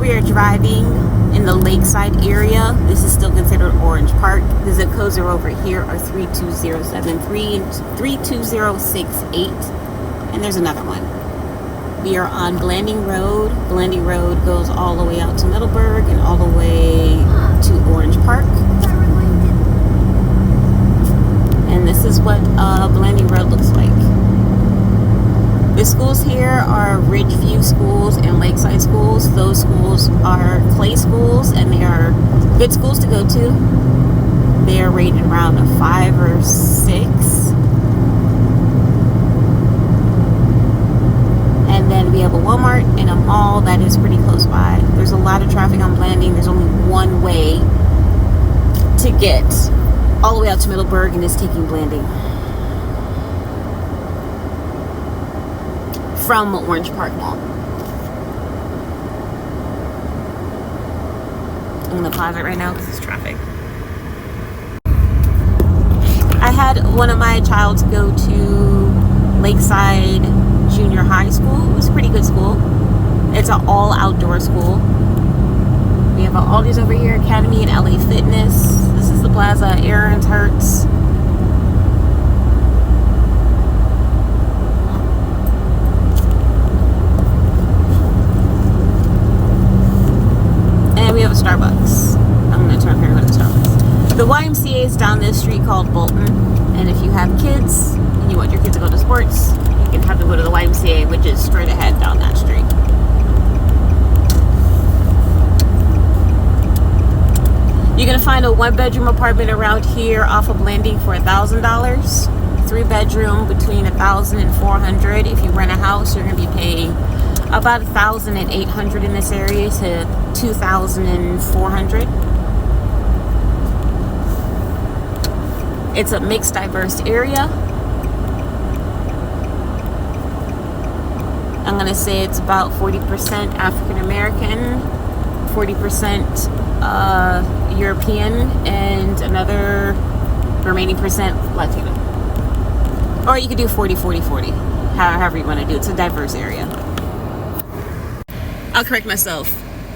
we are driving in the Lakeside area. This is still considered Orange Park. The zip codes are over here are 32073 and 32068. And there's another one. We are on Blanding Road. Blanding Road goes all the way out to Middleburg and all the way to Orange Park. And this is what Blanding Road looks like. The schools here are Ridgeview schools and Lakeside schools. Those schools are clay schools and they are good schools to go to. They are rated around a 5 or 6. And then we have a Walmart and a mall that is pretty close by. There's a lot of traffic on Blanding. There's only one way to get all the way out to Middleburg, and it's taking Blanding from Orange Park Mall. I'm gonna pause it right now because it's traffic. I had one of my childs go to Lakeside Junior High School. It was a pretty good school. It's an all outdoor school. We have all these over here, Academy and LA Fitness. This is the plaza, Aaron's Hertz. We have a Starbucks. I'm going to turn here and go to Starbucks. The YMCA is down this street called Bolton. And if you have kids and you want your kids to go to sports, you can have them go to the YMCA, which is straight ahead down that street. You're going to find a 1-bedroom apartment around here off of Blanding for $1,000. 3-bedroom between $1,000 and $400. If you rent a house, you're going to be paying about $1,800 in this area to $2,400. It's a mixed, diverse area. I'm gonna say it's about 40% African American, 40% European, and another remaining percent Latino. Or you could do 40-40-40, however you want to do it. It's a diverse area. I'll correct myself,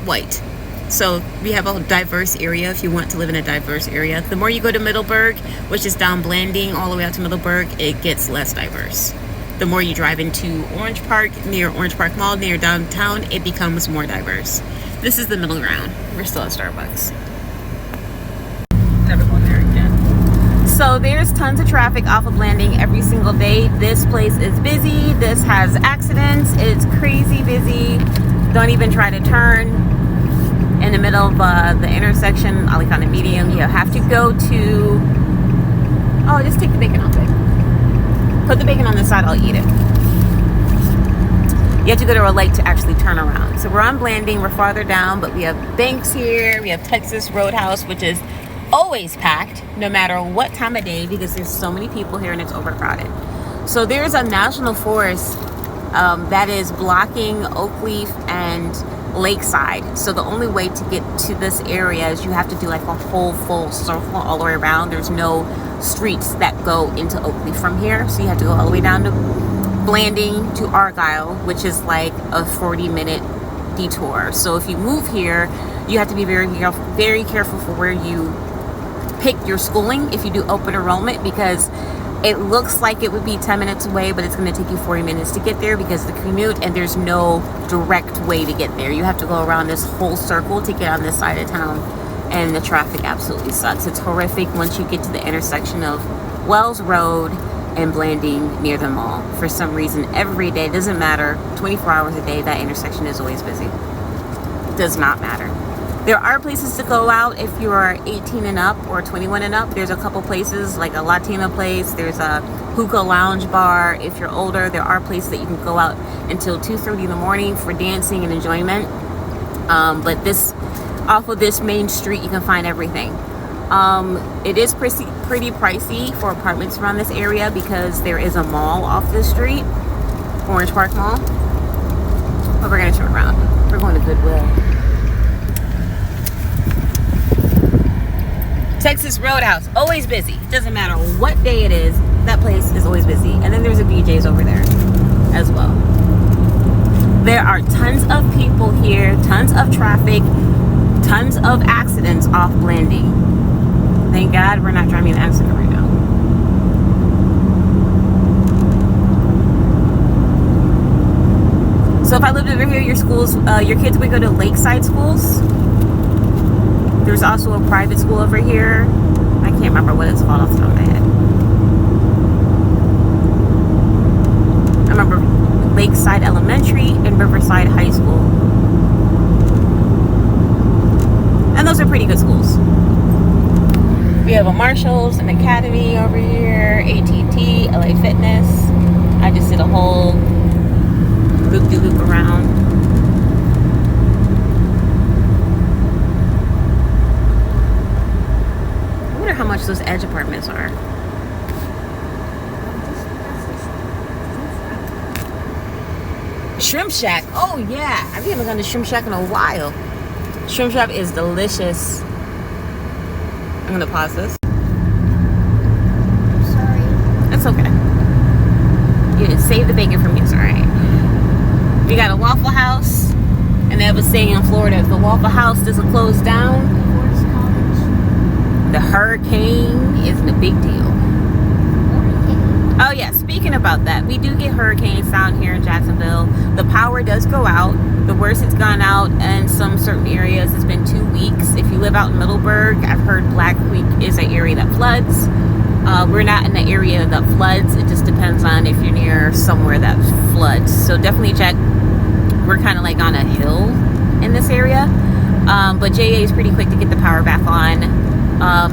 white. So we have a diverse area if you want to live in a diverse area. The more you go to Middleburg, which is down Blanding all the way out to Middleburg, it gets less diverse. The more you drive into Orange Park, near Orange Park Mall, near downtown, it becomes more diverse. This is the middle ground. We're still at Starbucks. Never going there again. So there's tons of traffic off of Blanding every single day. This place is busy. This has accidents. It's crazy busy. Don't even try to turn in the middle of the intersection, Alicante Medium. You have to go to... Oh, just take the bacon off it. Put the bacon on this side, I'll eat it. You have to go to a lake to actually turn around. So we're on Blanding, we're farther down, but we have Banks here. We have Texas Roadhouse, which is always packed, no matter what time of day, because there's so many people here and it's overcrowded. So there's a national forest that is blocking Oakleaf and Lakeside. So the only way to get to this area is you have to do like a whole full circle all the way around. There's no streets that go into Oakleaf from here. So you have to go all the way down to Blanding to Argyle, which is like a 40-minute detour. So if you move here, you have to be very careful for where you pick your schooling if you do open enrollment, because it looks like it would be 10 minutes away, but it's going to take you 40 minutes to get there because of the commute, and there's no direct way to get there. You have to go around this whole circle to get on this side of town, and the traffic absolutely sucks. It's horrific once you get to the intersection of Wells Road and Blanding near the mall. For some reason, every day, doesn't matter, 24 hours a day, that intersection is always busy. It does not matter. There are places to go out if you are 18 and up or 21 and up. There's a couple places, like a Latino place. There's a hookah lounge bar. If you're older, there are places that you can go out until 2:30 in the morning for dancing and enjoyment. But this, off of this main street, you can find everything. It is pretty pricey for apartments around this area because there is a mall off this street, Orange Park Mall. But we're gonna turn around. We're going to Goodwill. Texas Roadhouse, always busy. Doesn't matter what day it is, that place is always busy. And then there's a BJ's over there as well. There are tons of people here, tons of traffic, tons of accidents off Blanding. Thank God we're not driving an accident right now. So if I lived over here, your schools, your kids would go to Lakeside schools. There's also a private school over here. I can't remember what it's called off the top of my head. I remember Lakeside Elementary and Riverside High School. And those are pretty good schools. We have a Marshalls, an Academy over here, AT&T, LA Fitness. I just did a whole loop-de-loop around. I wonder how much those Edge apartments are. Shrimp Shack. Oh yeah, I haven't gone to Shrimp Shack in a while. Shrimp Shack is delicious. I'm gonna pause this. Sorry. That's okay. You didn't save the bacon from me, it's alright. We got a Waffle House, and they have a saying in Florida: if the Waffle House doesn't close down, the hurricane isn't a big deal. Oh yeah, speaking about that, we do get hurricanes down here in Jacksonville. The power does go out. The worst it's gone out in some certain areas, it's been 2 weeks. If you live out in Middleburg, I've heard Black Creek is an area that floods. We're not in the area that floods. It just depends on if you're near somewhere that floods. So definitely check. We're kind of like on a hill in this area. But JA is pretty quick to get the power back on.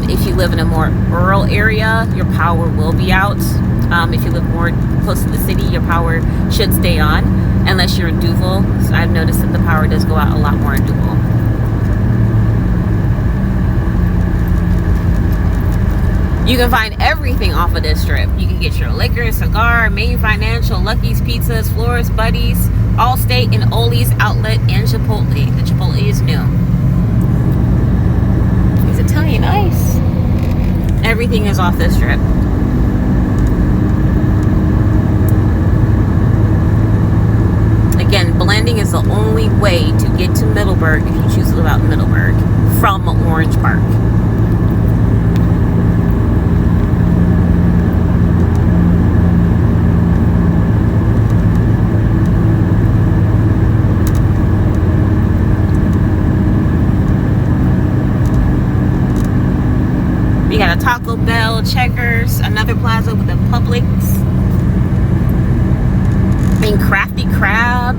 If you live in a more rural area, your power will be out. If you live more close to the city, your power should stay on, unless you're in Duval. So I've noticed that the power does go out a lot more in Duval. You can find everything off of this strip. You can get your liquor, cigar, Main Financial, Lucky's Pizzas, Flores, Buddies, Allstate, and Oli's Outlet, and Chipotle. The Chipotle is new. It's Italian ice. Everything is off this strip. Again, blending is the only way to get to Middleburg if you choose to live out in Middleburg from Orange Park. We got a Taco Bell, Checkers, another plaza with a Publix, and Crafty Crab.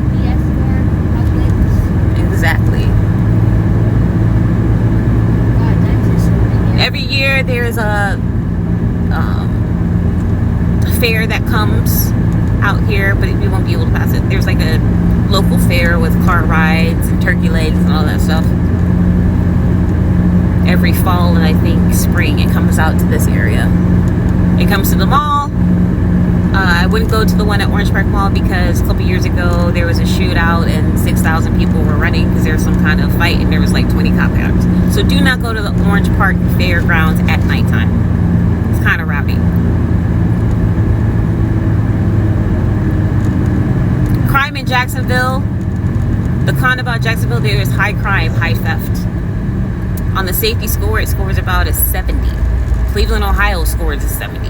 UPS store, Publix. Exactly. God, dentist over here. Every year there's a fair that comes out here, but we won't be able to pass it. There's like a local fair with car rides and turkey legs and all that stuff. Every fall and I think spring it comes out to this area. It comes to the mall. I wouldn't go to the one at Orange Park Mall because a couple years ago there was a shootout and 6,000 people were running because there was some kind of fight and there was like 20 cop cars. So do not go to the Orange Park Fairgrounds at nighttime. It's kind of rowdy. Crime in Jacksonville. The con about Jacksonville, there is high crime, high theft. On the safety score, it scores about a 70. Cleveland, Ohio scores a 70.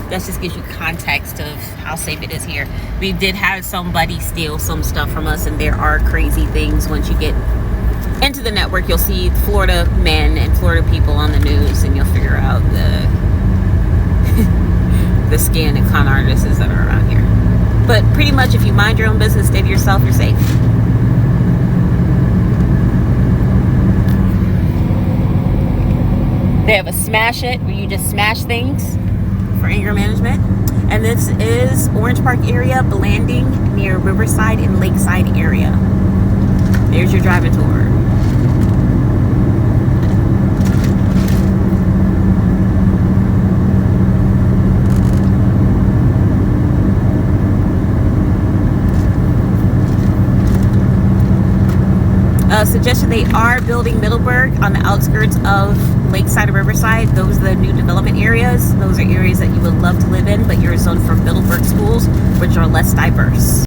That just gives you context of how safe it is here. We did have somebody steal some stuff from us, and there are crazy things. Once you get into the network, you'll see Florida men and Florida people on the news, and you'll figure out the the scam and con artists that are around here. But pretty much, if you mind your own business, stay to yourself, you're safe. They have a smash it where you just smash things for anger management. And this is Orange Park area, Blanding, near Riverside and Lakeside area. There's your driving tour. suggestion, they are building Middleburg on the outskirts of Lakeside and Riverside. Those are the new development areas. Those are areas that you would love to live in, but you're zoned for Middleburg schools, which are less diverse.